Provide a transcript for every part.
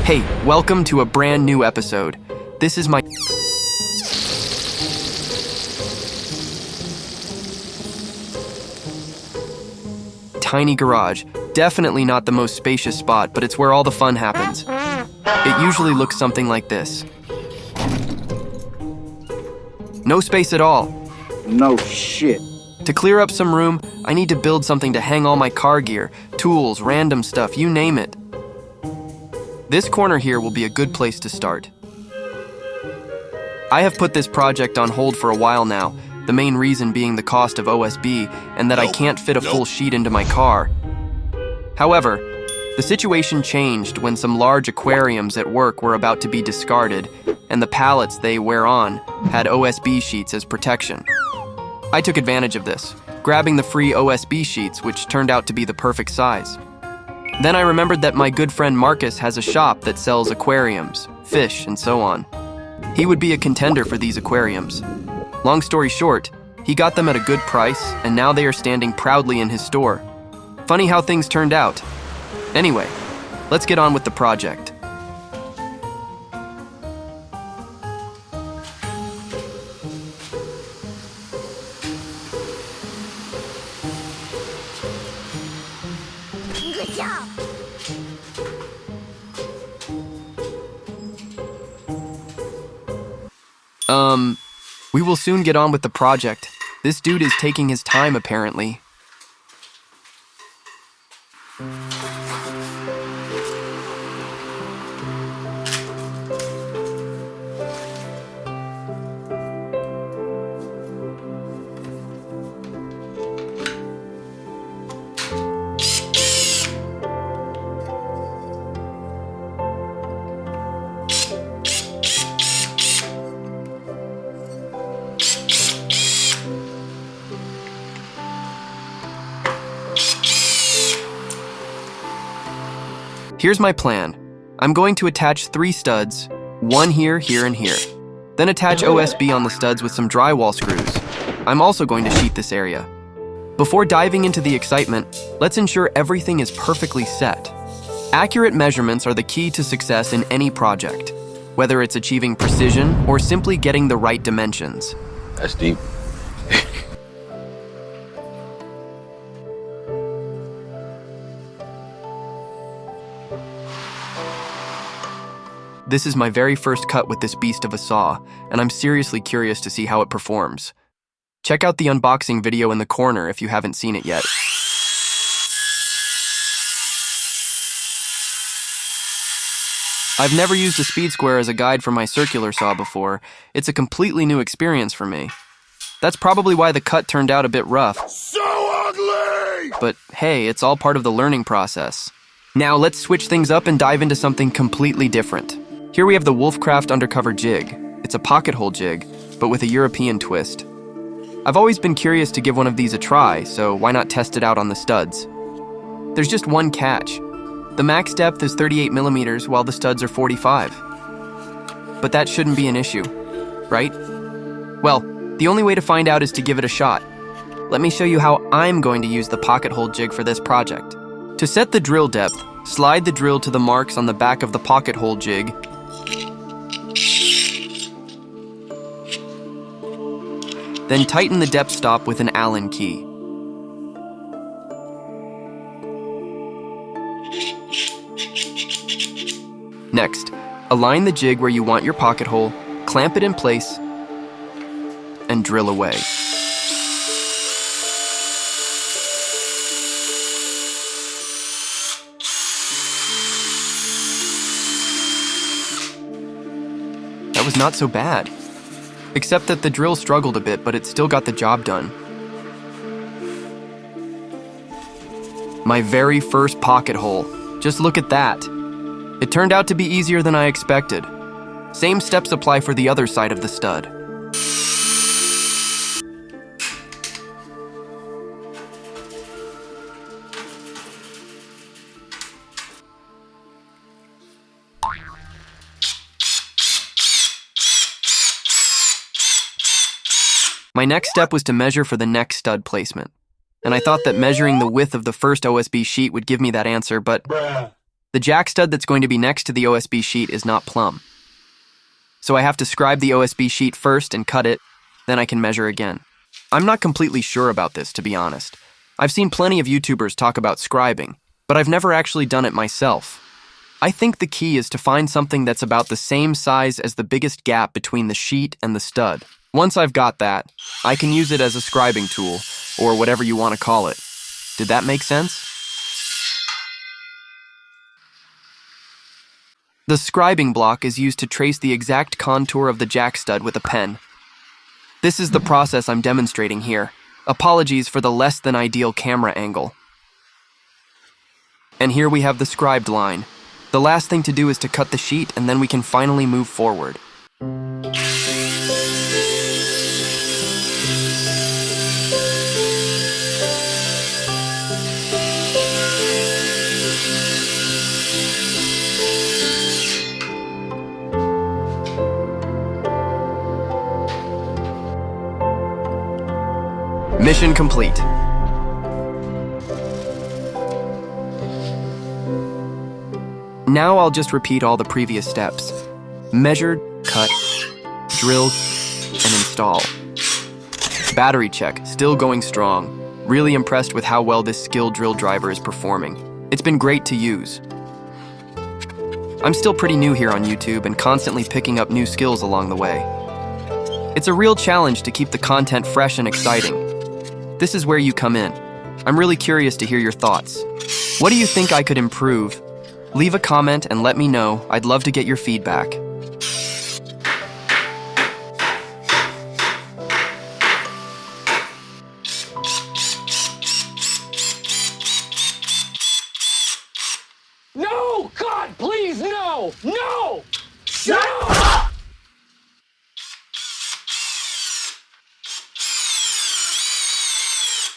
Hey, welcome to a brand new episode. This is my tiny garage. Definitely not the most spacious spot, but it's where all the fun happens. It usually looks something like this. No space at all. No shit. To clear up some room, I need to build something to hang all my car gear, tools, random stuff, you name it. This corner here will be a good place to start. I have put this project on hold for a while now, the main reason being the cost of OSB and that I can't fit a full sheet into my car. However, the situation changed when some large aquariums at work were about to be discarded, and the pallets they wear on had OSB sheets as protection. I took advantage of this, grabbing the free OSB sheets, which turned out to be the perfect size. Then I remembered that my good friend Marcus has a shop that sells aquariums, fish, and so on. He would be a contender for these aquariums. Long story short, he got them at a good price, and now they are standing proudly in his store. Funny how things turned out. Anyway, let's get on with the project. Good job. We will soon get on with the project. This dude is taking his time, apparently. Here's my plan. I'm going to attach 3 studs, one here, here, and here. Then attach OSB on the studs with some drywall screws. I'm also going to sheet this area. Before diving into the excitement, let's ensure everything is perfectly set. Accurate measurements are the key to success in any project, whether it's achieving precision or simply getting the right dimensions. That's deep. This is my very first cut with this beast of a saw, and I'm seriously curious to see how it performs. Check out the unboxing video in the corner if you haven't seen it yet. I've never used a speed square as a guide for my circular saw before. It's a completely new experience for me. That's probably why the cut turned out a bit rough. So ugly! But hey, it's all part of the learning process. Now let's switch things up and dive into something completely different. Here we have the Wolfcraft undercover jig. It's a pocket hole jig, but with a European twist. I've always been curious to give one of these a try, so why not test it out on the studs? There's just one catch. The max depth is 38 millimeters while the studs are 45. But that shouldn't be an issue, right? Well, the only way to find out is to give it a shot. Let me show you how I'm going to use the pocket hole jig for this project. To set the drill depth, slide the drill to the marks on the back of the pocket hole jig. Then tighten the depth stop with an Allen key. Next, align the jig where you want your pocket hole, clamp it in place, and drill away. That was not so bad. Except that the drill struggled a bit, but it still got the job done. My very first pocket hole. Just look at that. It turned out to be easier than I expected. Same steps apply for the other side of the stud. My next step was to measure for the next stud placement. And I thought that measuring the width of the first OSB sheet would give me that answer, but The jack stud that's going to be next to the OSB sheet is not plumb. So I have to scribe the OSB sheet first and cut it, then I can measure again. I'm not completely sure about this, to be honest. I've seen plenty of YouTubers talk about scribing, but I've never actually done it myself. I think the key is to find something that's about the same size as the biggest gap between the sheet and the stud. Once I've got that, I can use it as a scribing tool, or whatever you want to call it. Did that make sense? The scribing block is used to trace the exact contour of the jack stud with a pen. This is the process I'm demonstrating here. Apologies for the less than ideal camera angle. And here we have the scribed line. The last thing to do is to cut the sheet, and then we can finally move forward. Mission complete. Now I'll just repeat all the previous steps. Measure, cut, drill, and install. Battery check, still going strong. Really impressed with how well this skilled drill driver is performing. It's been great to use. I'm still pretty new here on YouTube and constantly picking up new skills along the way. It's a real challenge to keep the content fresh and exciting. This is where you come in. I'm really curious to hear your thoughts. What do you think I could improve? Leave a comment and let me know. I'd love to get your feedback. No! God, please, no! No! Shut No! up!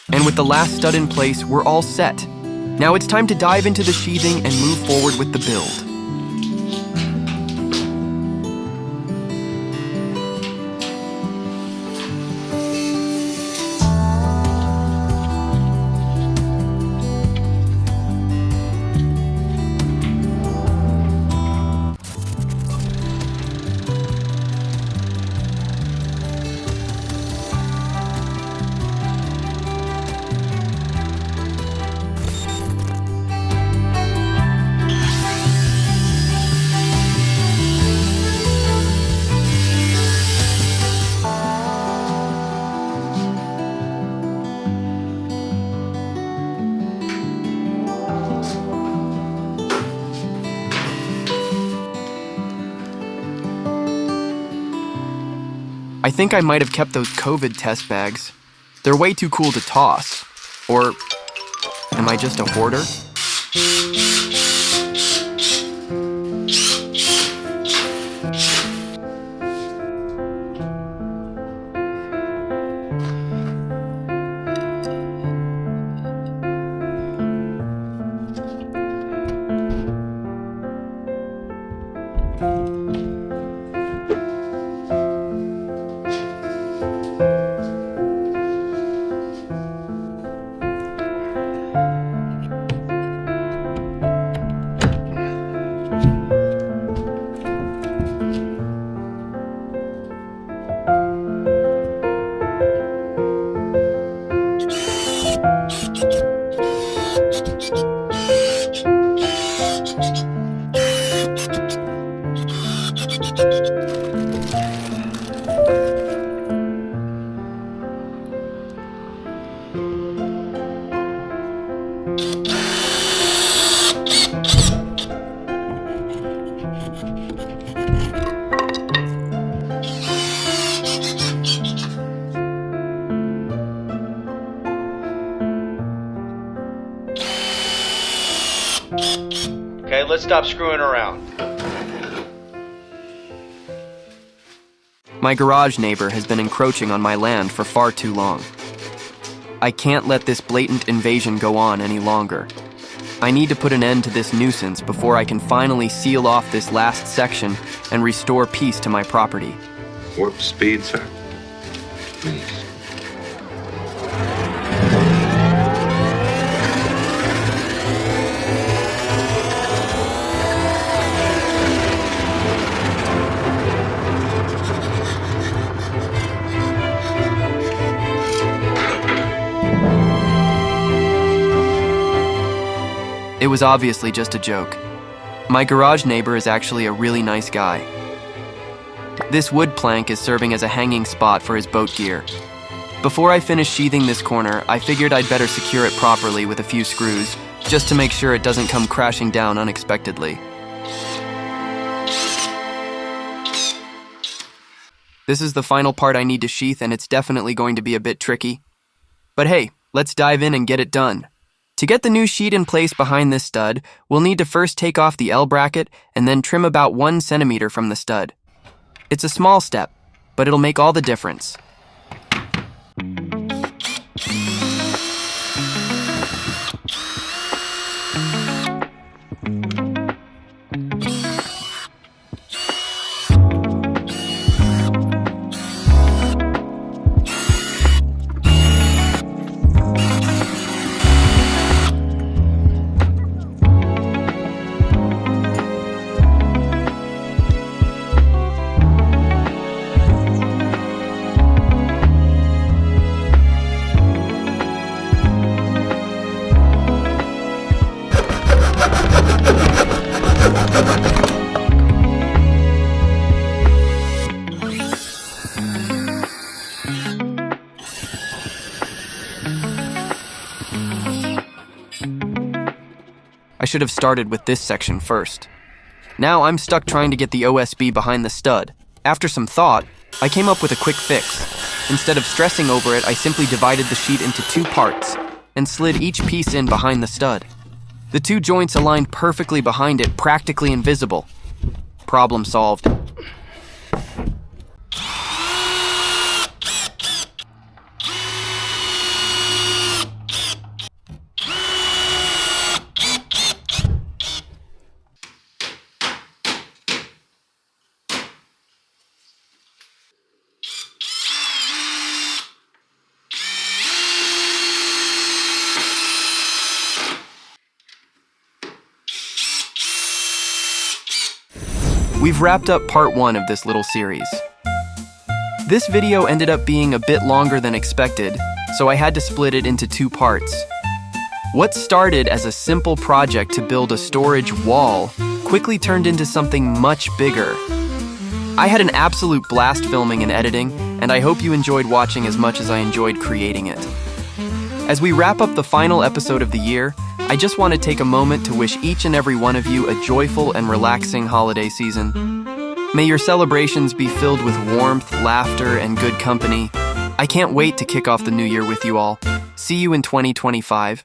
And with the last stud in place, we're all set. Now it's time to dive into the sheathing and move forward with the build. I think I might have kept those COVID test bags. They're way too cool to toss. Or am I just a hoarder? Okay, let's stop screwing around. My garage neighbor has been encroaching on my land for far too long. I can't let this blatant invasion go on any longer. I need to put an end to this nuisance before I can finally seal off this last section and restore peace to my property. Warp speed, sir. Please. It was obviously just a joke. My garage neighbor is actually a really nice guy. This wood plank is serving as a hanging spot for his boat gear. Before I finish sheathing this corner, I figured I'd better secure it properly with a few screws, just to make sure it doesn't come crashing down unexpectedly. This is the final part I need to sheath, and it's definitely going to be a bit tricky. But hey, let's dive in and get it done. To get the new sheet in place behind this stud, we'll need to first take off the L bracket and then trim about 1 centimeter from the stud. It's a small step, but it'll make all the difference. I should have started with this section first. Now I'm stuck trying to get the OSB behind the stud. After some thought, I came up with a quick fix. Instead of stressing over it, I simply divided the sheet into 2 parts and slid each piece in behind the stud. The 2 joints aligned perfectly behind it, practically invisible. Problem solved. We've wrapped up part 1 of this little series. This video ended up being a bit longer than expected, so I had to split it into 2 parts. What started as a simple project to build a storage wall quickly turned into something much bigger. I had an absolute blast filming and editing, and I hope you enjoyed watching as much as I enjoyed creating it. As we wrap up the final episode of the year, I just want to take a moment to wish each and every one of you a joyful and relaxing holiday season. May your celebrations be filled with warmth, laughter, and good company. I can't wait to kick off the new year with you all. See you in 2025.